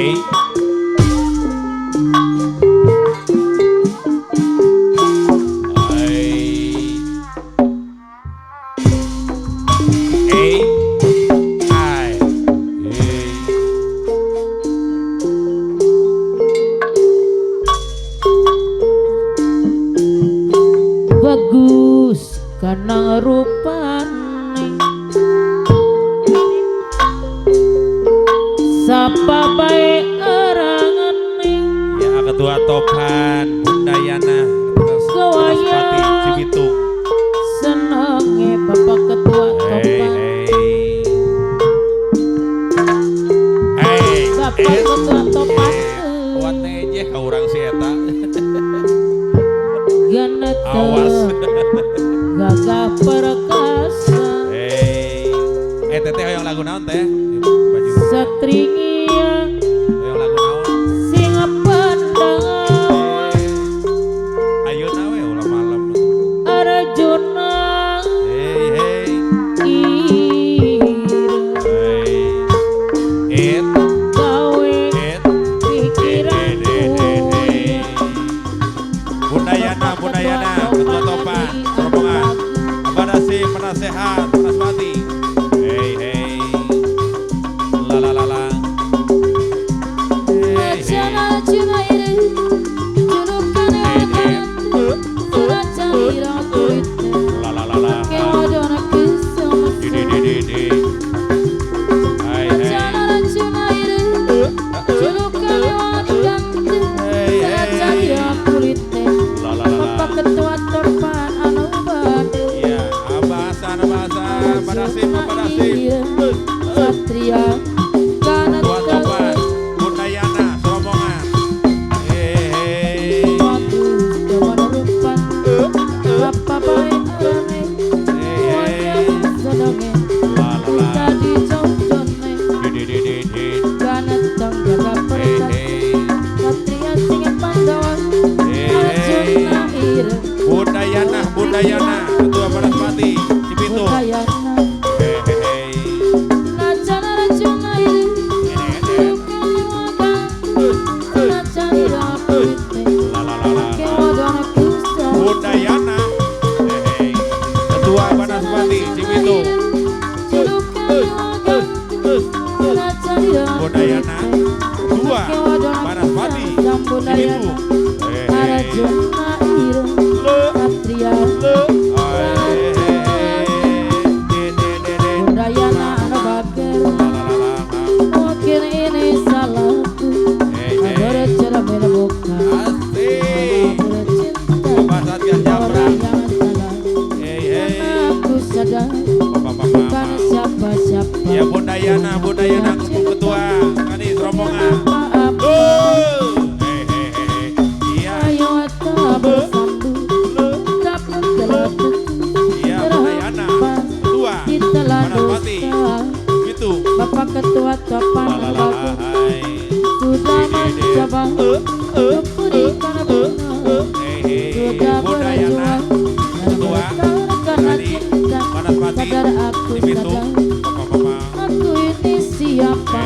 hey. Bagus karena rupane sapa bae arangane Ya ketua Topan Bunda Yana Saraswati Cibitung senenge Bapak Ketua Topan Bapak Ketua Topan buat neje ka urang si eta Ganet awas gagah perkasa teteh hoyong lagu naon teh Satria hoyong lagu naon singa pandangan ayeuna we ulah malam Arjuna hey gawe pikiran Budayana Ketua Topan rombongan Abadasi penasehat Saraswati hey la Ketua Topan anu bade ya bahasa Satria Ganet Ketua Topan Budayana rombongan bagus jaman rupan Bapak bae arane senenge tadi jodone Ganet tangga perkasa Satria singa pandawan Arjuna ira Budayana Ketua Saraswati Cibitung Budayana najan Arjuna ira najan ira putih kewadana kusta Budayana Ketua Saraswati Cibitung Budayana Ketua Saraswati Cibitung Arjuna ira Satria Budayana anu bager mungkin ini salahku bercermin bukan bercinta Bapak Satgas Japra orang yang salah karena aku sadar bukan siapa-siapa ya Budayana Ketua Kadis rombongan apa-apa iya ayo kita bersatu takut terlalu iya Budayana Ketua kita Saraswati dosa gitu Bapak Ketua Topan bagus sudah mencoba untuk berikan bunga sudah Budayana berjuang dan Ketua bertahan karena cinta Saraswati sadar aku Cibitung sadar aku ini siapa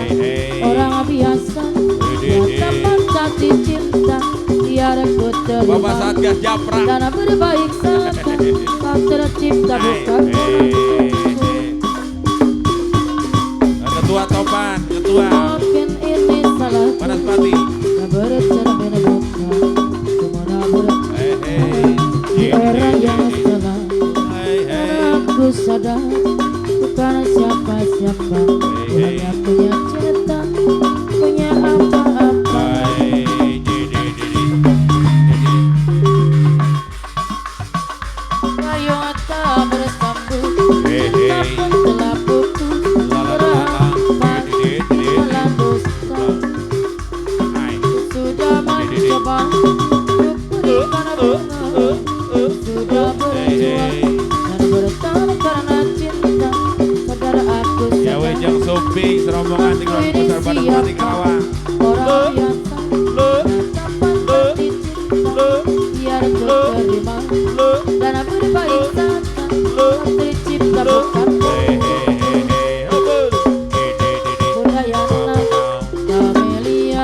orang biasa yang teman jatuh cinta biar aku Bapak terima Satgas Japra dan berbaik sangka kau tercipta bukan Ketua Topan Ketua mungkin ini salah Saraswati bercermin bukan kemana di era yang salah aku sadar bukan siapa-siapa hanya punya cinta punya apa-apa ayo kita bersambung takut telah putus berapat telah dosa sudah mencoba untuk berikan bunga sudah berjuang dan bertahan karena cinta sadar aku ya sadar wejang Suping serombongan di Keluarga Besar Badan Pati Karawang orang biasa tanpa hati cinta biar ku terima dan berbaik sangka tercipta bukan Budayana Camelia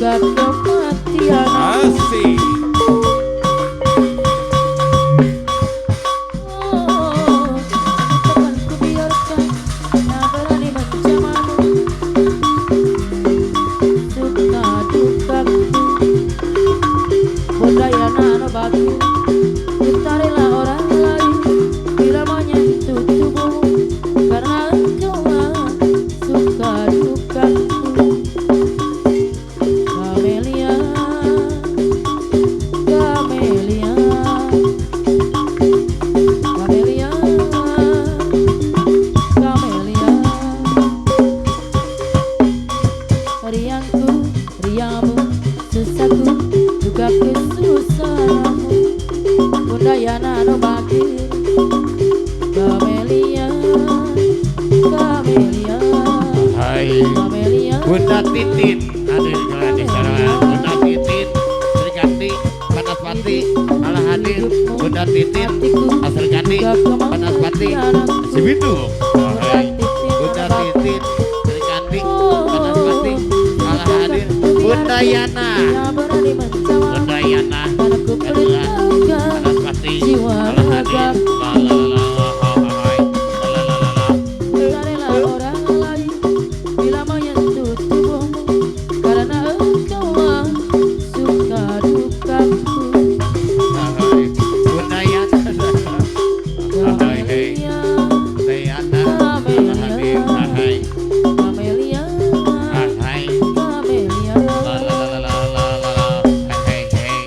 juga kematian. Asik. Oh, temanku biarkan yang berani menjamamu. Suka dukaku budaya nano baku. Ditarilah orang lain bila menyentuh tubuhmu, karena engkaulah suka dukaku. Kamelia, Kamelia, Kamelia, Kamelia. Riangku, riangmu, susahku, juga kesusahanmu. Budaya nano bakir. Kamelia, Kamelia, Hai Kamelia. Bunda Titin hadir di sana. Bunda Titin Sri Kandi Banaspati ala hadir. Bunda Titin Asri Kandi Banaspati si Bintu. Hai Bunda Titin Sri Kandi Banaspati ala hadir. Bunda Yana Bunda Yana adalah Banaspati ala hadir. Carilah orang lain bila menyentuh tubuhmu, karena engkaulah suka dukaku. Bunda Yana hai hai Kamelia, Diana ala hadir. Hai Kamelia, hai Kamelia.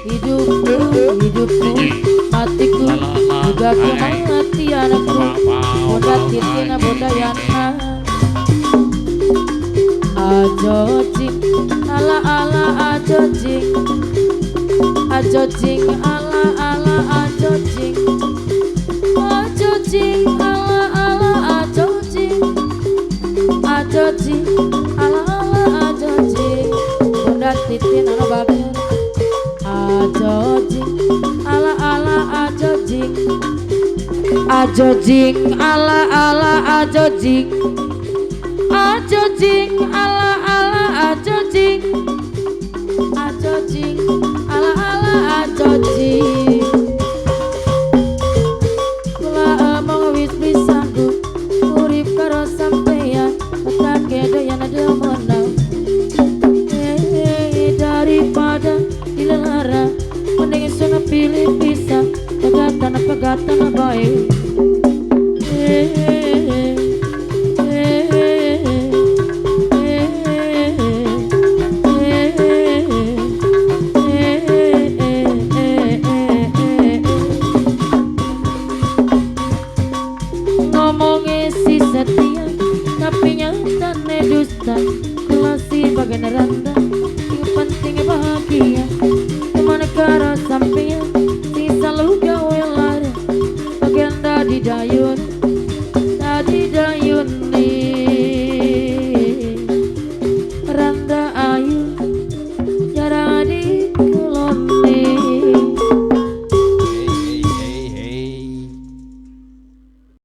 Hidupku, hidupku, matiku, juga kematianku. Bunda Titin, Bunda Yana. Ajojing, ala ala ajojing, ajojing, ala ala ajojing, ajojing, ala ala ajojing, ajojing, ala ala ajojing. Bunda Titin, ala bagian. Ajojing, ala ala ajojing, ajojing, ala ala ajojing, ajojing, ala ala ajojing, ajojing, ala ala ajojing. Kula emang wis pisanku urip karo sampeyan, petake doyan demenang. Daripada dilara, mending sana pilih pisah. Pegatan baik. Ngomongnya si setia, tapi nyatanya dusta. Kelasi bagian rendah, yang penting bahagia.